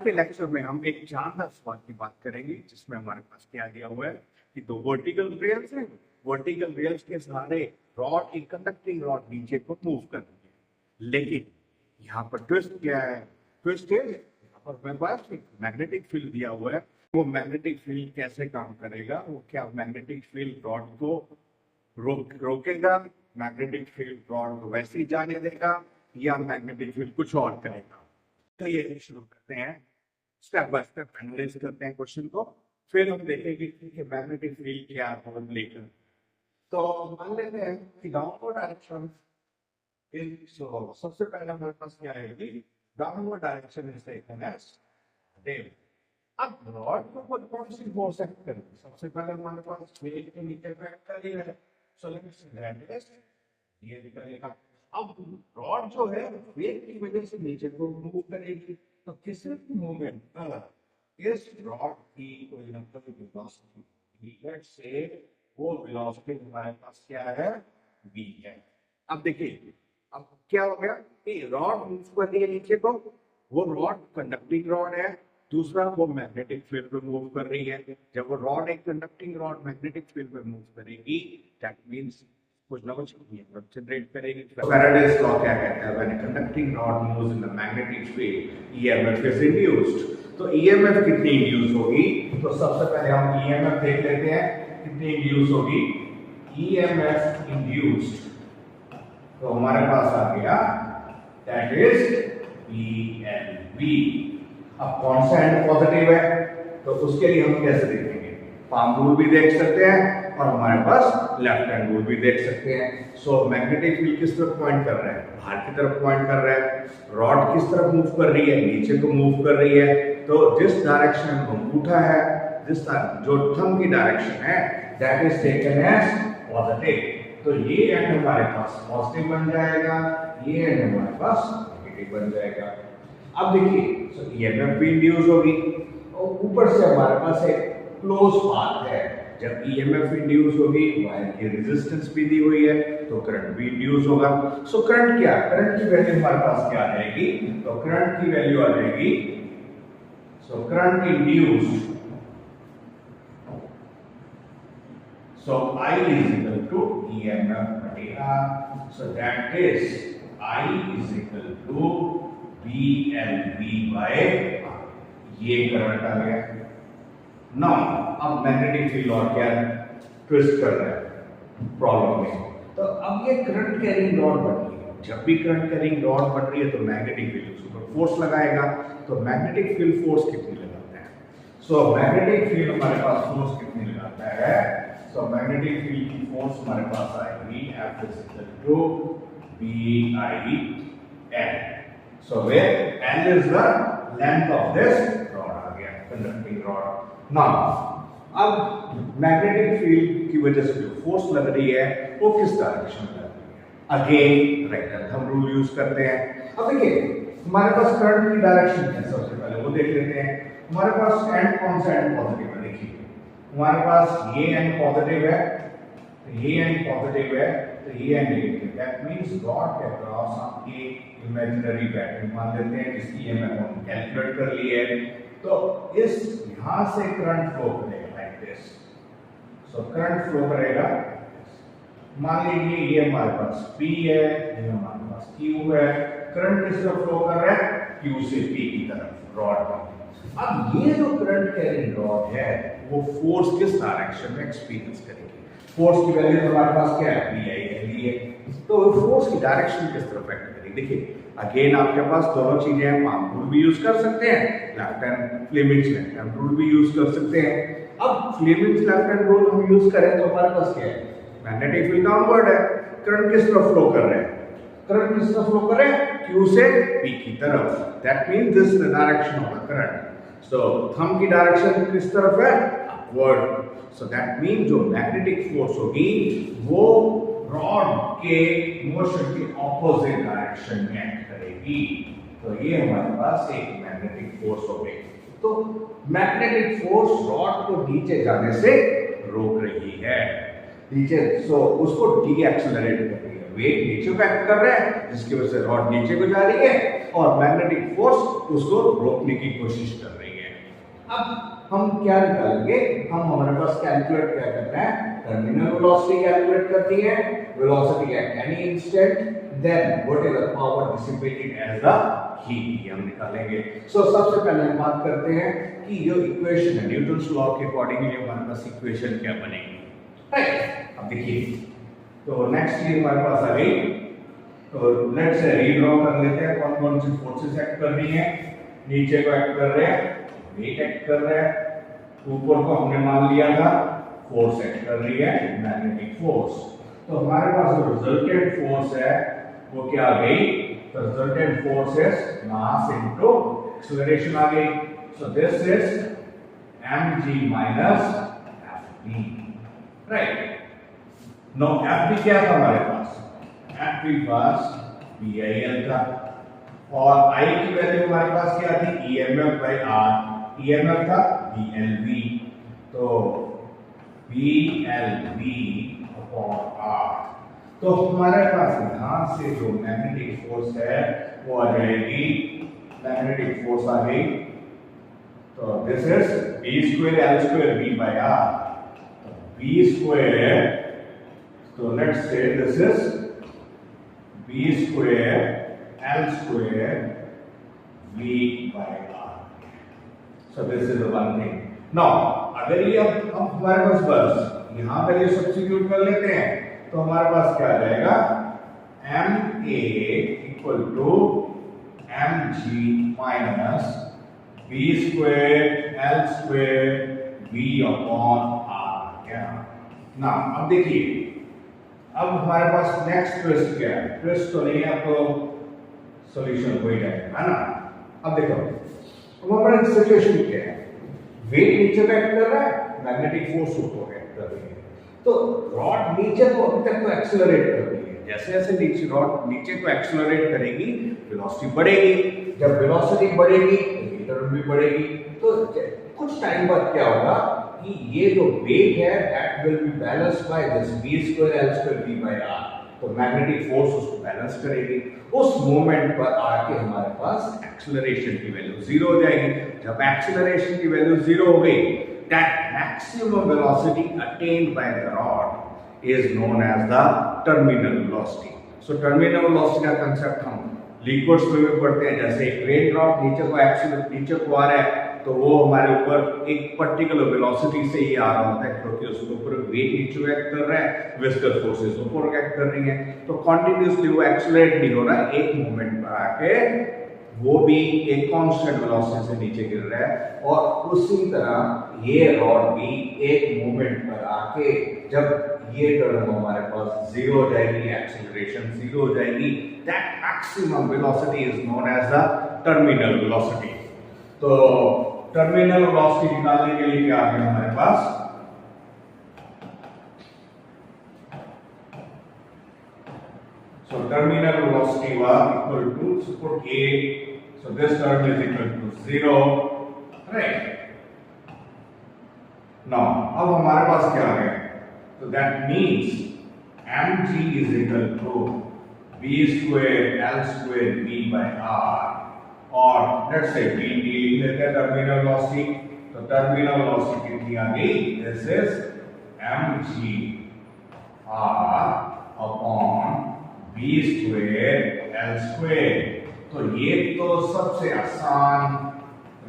Lecture में हम एक जानदार सवाल की बात करेंगे जिसमें हमारे पास क्या दिया हुआ है कि दो वर्टिकल रेल्स हैं। वर्टिकल रेल्स के सहारे रॉड की कंडक्टिंग रॉड नीचे को मूव कर रही है, लेकिन यहाँ पर ट्विस्ट क्या है? ट्विस्ट है यहाँ पर मेरे पास एक मैग्नेटिक फील्ड दिया हुआ है। वो मैग्नेटिक फील्ड कैसे काम करेगा? वो क्या मैग्नेटिक फील्ड रॉड को रोकेगा? मैग्नेटिक फील्ड रॉड को वैसे ही जाने देगा या मैग्नेटिक फील्ड कुछ और करेगा? तो ये शुरू करते हैं, स्टेप बाय स्टेप एनालाइज करते हैं क्वेश्चन को, फिर हम देखेंगे कि मैग्नेटिक फील्ड क्या रोल लेकर। तो मान लेते हैं कि डाउनवर्ड डायरेक्शन सबसे पहले हमारे पास क्या है? Downward direction is taken as negative. अब रॉड को कौन सी फोर्स एक्ट करेगी? सबसे पहले हमारे पास वेट के नीचे एक्ट कर रही है, so let's say that is ये निकलेगा। अब रॉड जो है वेट की वजह से नीचे को मूव करेगी, तो किसी मूवमेंट पर इस रॉड की कोई ना कोई वेलोसिटी, लेट्स से वो वेलोसिटी हमारे पास क्या है? v है। अब देखिए अब क्या हो गया कि रॉड मूव कर रही है नीचे को, वो रॉड कंडक्टिंग रॉड है, दूसरा वो मैग्नेटिक फील्ड पे मूव कर रही है। जब वो रॉड एक कंडक्टिंग रॉड मैग्नेटिक फील्ड पे मूव करेगी, दैट मींस कुछ ना कुछ ईएमएफ जनरेट करेगी। फैराडेज लॉ क्या कहता है? When a conducting rod moves in the magnetic field EMF is induced. तो ईएमएफ कितनी इंड्यूस होगी? तो सबसे पहले हम ईएमएफ देख लेते हैं कितनी इंड्यूस होगी। ईएमएफ इंड्यूस्ड तो हमारे पास आ गया दैट इज बीएलवी। अब कौन सा एंड पॉजिटिव है तो उसके लिए हम कैसे देखेंगे? पाम रूल भी देख सकते हैं और हमारे पास लेफ्ट हैंड रूल भी देख सकते हैं। सो मैग्नेटिक फील्ड किस तरफ पॉइंट कर रहा है? बाहर की तरफ पॉइंट कर रहा है। रॉड किस तरफ मूव कर रही है? नीचे को मूव कर रही है। तो जिस डायरेक्शन में अंगूठा है, जिस जो थंब की डायरेक्शन है, that is taken as positive. तो ये एंड हमारे पास पॉजिटिव बन जाएगा, ये एंड हमारे पास नेगेटिव बन जाएगा। अब देखिए सो ईएमएफ भी इंड्यूस होगी और ऊपर से हमारे पास एक क्लोज पाथ है। जब ईएमएफ इंड्यूस होगी, वायर की रेजिस्टेंस भी दी हुई है, तो करंट भी इंड्यूस होगा। सो करंट क्या? करंट की वैल्यू हमारे पास क्या आ जाएगी? तो करंट की वैल्यू आ जाएगी, so current induced, so I is equal to EMF बटे R, so that is I is equal to BLV by R। ये करंट आ गया। नाउ अब मैग्नेटिक फील्ड और क्या ट्विस्ट कर रहा है प्रॉब्लम में, तो अब ये करंट कैरिंग रॉड बन रही है। जब भी करंट कैरिंग रॉड बन रही है तो मैग्नेटिक फील्ड उसके ऊपर फोर्स लगाएगा। तो मैग्नेटिक फील्ड फोर्स कितनी लगाता है? सो मैग्नेटिक फील्ड हमारे पास फोर्स कितनी लगाता है? So magnetic field की force हमारे पास आएगी F is equal to BI L। So where L is the length of this rod आ गया, conducting rod। Now अब magnetic field की वजह से जो force लग रही है वो किस डायरेक्शन में लग रही है? Again rectal thumb rule use करते हैं। अब देखिए हमारे पास करंट की डायरेक्शन है, सबसे पहले वो देख लेते हैं। हमारे पास एंड कौन सा एंड पॉजिटिव है? देखिए हमारे पास ये एंड पॉजिटिव है, तो ये एंड पॉजिटिव है, तो ये and negative. That means rod के अक्रॉस आपकी इमेजिनरी बैटरी मान लेते हैं जिसकी ईएमएफ हम कैलकुलेट कर ली है। तो इस यहां से करंट फ्लो करेगा like this. So current flow करेगा, मान लीजिए ये हमारे पास P है, ये हमारे पास Q है। करंट किस तरफ फ्लो कर रहा है? Q से P की तरफ रॉड में। अब ये जो करंट कैरिंग रॉड है वो फोर्स किस डायरेक्शन में एक्सपीरियंस करेगी? फोर्स की वैल्यू हमारे पास क्या है? BI है। तो फोर्स की डायरेक्शन किस तरफ एक्ट करेगी? देखिए अगेन आपके पास दोनों चीजें हैं। पाम रूल भी यूज कर सकते हैं, left hand Fleming's left hand rule भी यूज कर सकते हैं। अब फ्लेमिंग्स लेफ्ट हैंड रूल हम यूज करें तो हमारे पास क्या है? मैग्नेटिक फील्ड डाउनवर्ड है, करंट किस तरफ फ्लो कर रहा है? करंट किस तरफ फ्लो कर रहा है? Q से P की तरफ। That means this is the direction of the current. So thumb की डायरेक्शन किस तरफ है? अपवर्ड। सो दैट मीन जो मैग्नेटिक फोर्स होगी वो रॉड के मोशन के ऑपोजिट डायरेक्शन में एक्ट करेगी। तो ये हमारे पास एक मैग्नेटिक फोर्स हो गई। तो मैग्नेटिक फोर्स रॉड को नीचे जाने से रोक रही है, नीचे। सो उसको डी एक्सेलरेट कर रही है वेट नीचे को एक्ट कर रहा है जिसकी वजह से रॉड नीचे को जा रही है और मैग्नेटिक फोर्स उसको रोकने की कोशिश कर रही है। अब हम क्या निकालेंगे, हम हमारे पास कैलकुलेट क्या करना है, टर्मिनल वेलोसिटी कैलकुलेट करनी है, velocity at any instant, then whatever power dissipated as the heat हम निकालेंगे। सो सबसे पहले हम बात करते हैं कि जो इक्वेशन है न्यूटन्स लॉ के अकॉर्डिंगली हमारे पास इक्वेशन क्या बनेगी, राइट। अब देखिए तो नेक्स्ट ये हमारे पास आ गई, तो लेट्स से रीड्रॉ कर लेते हैं कौन कौन सी फोर्सेस एक्ट कर रही हैं। नीचे को एक्ट कर रहे हैं वेट एक्ट कर रहा है, ऊपर को हमने मान लिया था फोर्स एक्ट कर रही है मैग्नेटिक फोर्स। तो हमारे पास जो रिजल्टेंट फोर्स है वो क्या आ गई, तो resultant force is mass into acceleration आ गई। So this is mg minus fv, right. No fv क्या था हमारे पास, fv पास VIL था और I की वैल्यू हमारे पास क्या थी, EMF by R, EMF था VLV, तो VLV upon R। तो हमारे पास यहां से जो मैग्नेटिक फोर्स है वो आ जाएगी, मैग्नेटिक फोर्स आ गई, तो this is B square L square V by R, B square, so let's say this is B square L square V by R, so this is the one thing। now अगर ये अब हमारे पास बस यहाँ पर ये सब्स्टिट्यूट कर लेते हैं तो हमारे पास क्या आ जाएगा, MA equal to mg minus B square L square V upon R। क्या ना, अब देखिए अब हमारे पास नेक्स्ट ट्विस्ट क्या है, ट्विस्ट तो नहीं है, अब तो सॉल्यूशन हो ही जाएगा, है ना। अब देखो अब हमारा सिचुएशन क्या है, वेट नीचे को एक्ट कर रहा है, मैग्नेटिक फोर्स ऊपर एक्ट कर रही है, तो रॉड नीचे को अभी तक तो एक्सेलरेट कर रही है, जैसे जैसे नीचे रॉड नीचे को एक्सेलरेट करेगी वेलोसिटी बढ़ेगी, जब वेलोसिटी बढ़ेगी टर्न भी बढ़ेगी, तो कुछ टाइम बाद क्या होगा कि ये जो वेट है that will be balanced by this v square L square V by R, तो मैग्नेटिक फोर्स उसको बैलेंस करेगी। उस मोमेंट पर आके हमारे पास एक्सेलरेशन की वैल्यू 0 हो जाएगी। जब एक्सेलरेशन की वैल्यू 0 हो गई, that maximum velocity attained by the rod is known as the terminal velocity. So terminal velocity का कांसेप्ट हम लिक्विड्स में भी पढ़ते हैं, जैसे एक रेन ड्रॉप नीचे को आ रहा है तो वो हमारे ऊपर एक पर्टिकुलर वेलोसिटी से ही आ रहा होता है, क्योंकि उसके ऊपर वेट नीचे एक्ट कर रहा है, विस्कस फोर्सेस ऊपर एक्ट कर रही हैं, तो कंटिन्यूअसली वो एक्सेलरेट नहीं हो रहा है, एक मोमेंट पर आके वो भी एक कांस्टेंट वेलोसिटी से नीचे गिर रहा है। और उसी तरह ये रॉड भी एक मोमेंट पर आके जब ये टर्म हमारे पास 0 हो जाएगी, एक्सेलरेशन 0 हो जाएगी, that maximum velocity is known as the terminal velocity. तो टर्मिनल वेलोसिटी निकालने के लिए क्या आ गया हमारे पास, so terminal velocity was equal to, so put A, so this term is equal to 0, right। now अब हमारे पास क्या आ गया, so that means mg is equal to b square L square V by R, और let's say B लिख लेते हैं टर्मिनल वेलोसिटी, तो टर्मिनल वेलोसिटी कितनी आ गई, this is mg R upon B square L square. तो ये तो सबसे आसान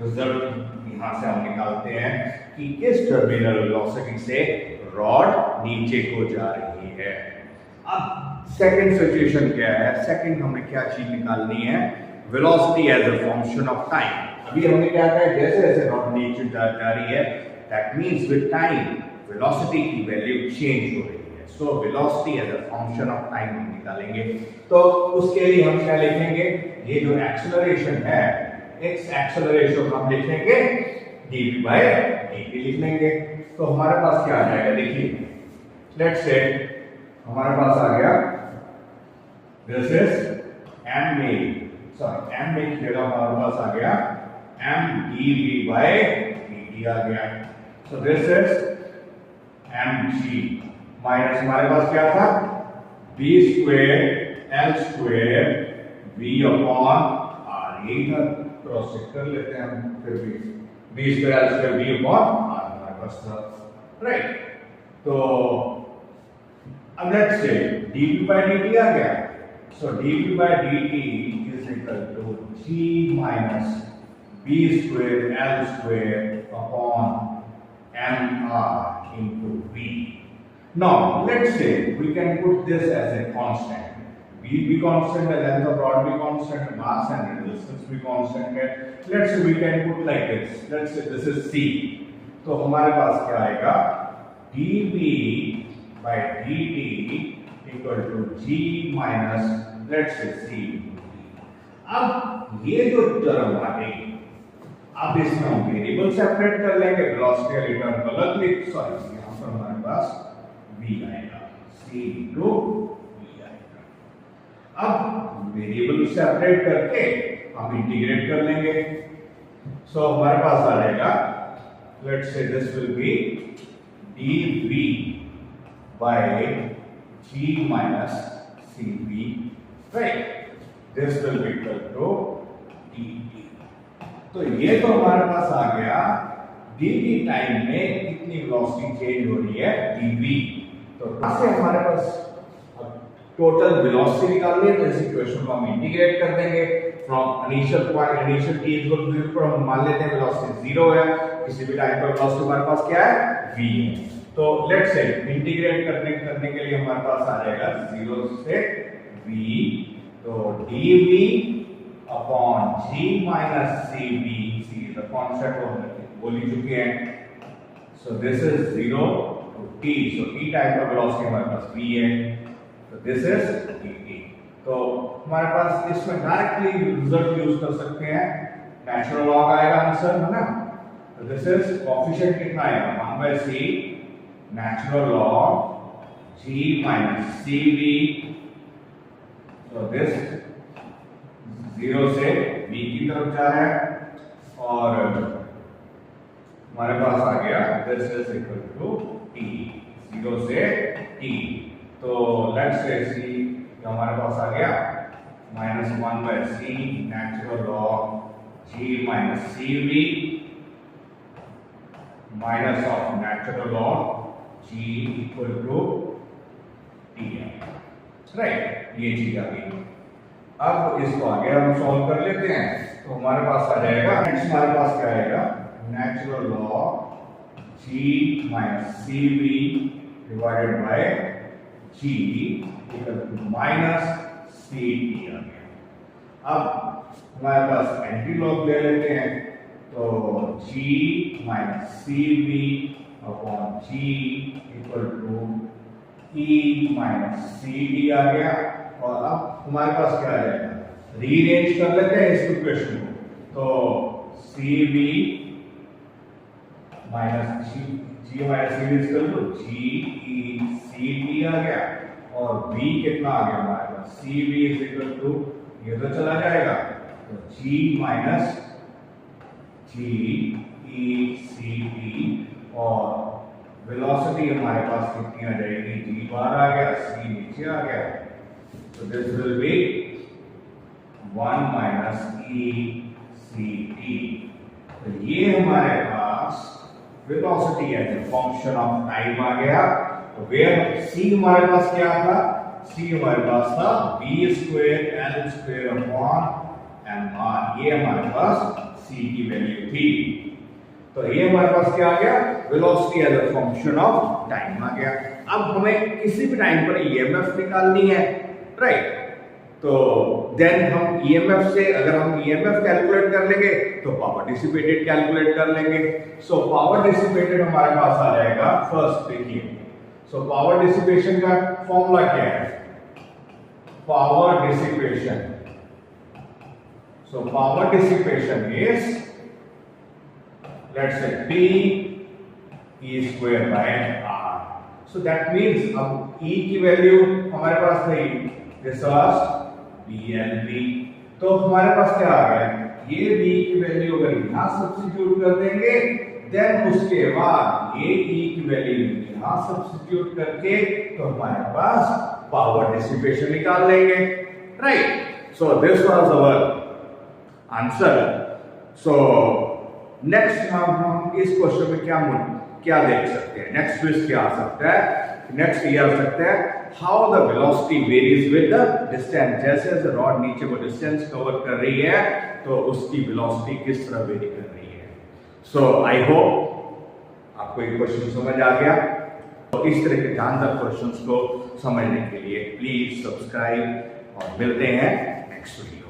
रिजल्ट यहां से हम निकालते हैं कि किस टर्मिनल वेलोसिटी से रॉड नीचे को जा रही है। अब सेकंड सिचुएशन क्या है, सेकंड हमें क्या चीज निकालनी है, velocity as a function of time. अभी हमने क्या कहा, जैसे जैसे रॉड नीचे जा रही है, that means with time velocity की वैल्यू चेंज हो रही है। So velocity as a function of time हम निकालेंगे, तो उसके लिए हम क्या लिखेंगे, ये जो एक्सेलरेशन है, एक्स एक्सेलरेशन हम लिखेंगे dv by dt लिख लेंगे। तो हमारे पास क्या आ जाएगा, देखिए लेट्स से हमारे पास आ गया this is ma, sorry ma की जगह हमारे पास आ गया m dv by dt आ गया। So this is mg minus हमारे पास क्या था B square L square V upon R, यही था, क्रॉस चेक कर लेते हैं हम फिर भी, B square L square V upon R हमारे पास था, राइट। तो अब let's say dp by dt आ गया, so dp by dt is equal to g minus b square l square upon mr into v. Now let's say we can put this as a constant. B be constant, the length of rod be constant, mass and resistance be constant है. Let's say we can put like this. Let's say this is C. तो हमारे पास क्या आएगा? dB by dt equal to g minus let's say C. अब ये जो term आएगी, अब इसमें हम वेरिएबल सेपरेट कर लेंगे, वेलोसिटी वाली टर्म अलग लिख, सॉरी यहाँ पर हमारे पास v आएगा, c into v आएगा। अब वेरिएबल सेपरेट करके हम इंटीग्रेट कर लेंगे, सो हमारे पास आ जाएगा, let's say this will B dv by g minus cv, right? This will be equal to dt. तो ये तो हमारे पास आ गया dt टाइम में कितनी वेलोसिटी चेंज हो रही है dv। तो ऐसे हमारे पास टोटल वेलोसिटी निकालनी है, तो इस इक्वेशन को हम इंटीग्रेट कर देंगे from initial point, initial t equal to 0 पर हम मान लेते हैं वेलोसिटी 0 है, किसी भी टाइम पर वेलोसिटी हमारे पास क्या है v है। तो लेट्स से इंटीग्रेट करने के लिए हमारे पास आ जाएगा 0 से v, तो dv upon g minus cv, c is the constant हम बोल ही चुके हैं, so this is 0 to t, सो t टाइम पर वेलोसिटी हमारे पास v है, तो दिस इज dt। तो हमारे पास इसमें डायरेक्टली रिजल्ट यूज कर सकते हैं, नेचुरल लॉग आएगा आंसर, है ना। तो दिस इज कोएफिशिएंट कितना आएगा 1/c natural log g minus cv, so this 0 से v की तरफ जा रहा है और हमारे पास आ गया this is equal to t, 0 से t, तो लेट्स से c हमारे पास आ गया -1/c natural log g minus cv minus of natural log g equal to t, right, ये चीज आ गई। अब इसको आगे हम सॉल्व कर लेते हैं, तो हमारे पास आ जाएगा, नेक्स्ट हमारे पास क्या आएगा, natural log g minus cv divided by g equal to minus ct आ गया। अब हमारे पास एंटी लॉग ले लेते हैं, तो g minus cv upon g equal to e minus cd आ गया। और अब हमारे पास क्या आ जाएगा, रीअरेंज कर लेते हैं इस इक्वेशन को, तो cv minus g minus cv equal to g e cd आ गया, और v कितना आ गया हमारे पास, cv इज इक्वल टू, ये तो चला जाएगा, तो g minus g e cd, और वेलोसिटी हमारे पास कितनी आ जाएगी, g बार आ गया, c नीचे आ गया, तो this will be 1 minus e c t। तो ये हमारे पास velocity as a function of time आ गया। तो वेयर c हमारे पास क्या था, c हमारे पास था b square l square upon mr, ये हमारे पास c की वैल्यू थी। तो ये हमारे पास क्या आ गया, velocity as a function of time आ गया। अब हमें किसी भी टाइम पर ईएमएफ निकालनी है, राइट, तो देन हम ईएमएफ से, अगर हम ईएमएफ कैलकुलेट कर लेंगे तो पावर डिसिपेटेड कैलकुलेट कर लेंगे। सो पावर डिसिपेटेड हमारे पास आ जाएगा, फर्स्ट देखिए, सो पावर डिसिपेशन का फॉर्मूला क्या है, power dissipation, so power dissipation is let's say P E square by R, so that means अब E की वैल्यू हमारे पास थी, this was BLV, तो हमारे पास क्या आ गया, ये V की वैल्यू अगर यहाँ सब्स्टिट्यूट कर देंगे, देन उसके बाद ये E की वैल्यू यहाँ सब्स्टिट्यूट करके, तो हमारे पास पावर डिसिपेशन निकाल लेंगे, right. So this was our answer. So next हम इस क्वेश्चन में क्या देख सकते हैं, नेक्स्ट क्विज क्या आ सकता है, नेक्स्ट ये आ सकता है how the velocity varies with the distance. जैसे रॉड नीचे को डिस्टेंस कवर कर रही है तो उसकी वेलोसिटी किस तरह वेरी कर रही है। सो आई होप आपको ये क्वेश्चन समझ आ गया। तो इस तरह के जानदार क्वेश्चंस को समझने के लिए प्लीज सब्सक्राइब और मिलते हैं नेक्स्ट वीडियो।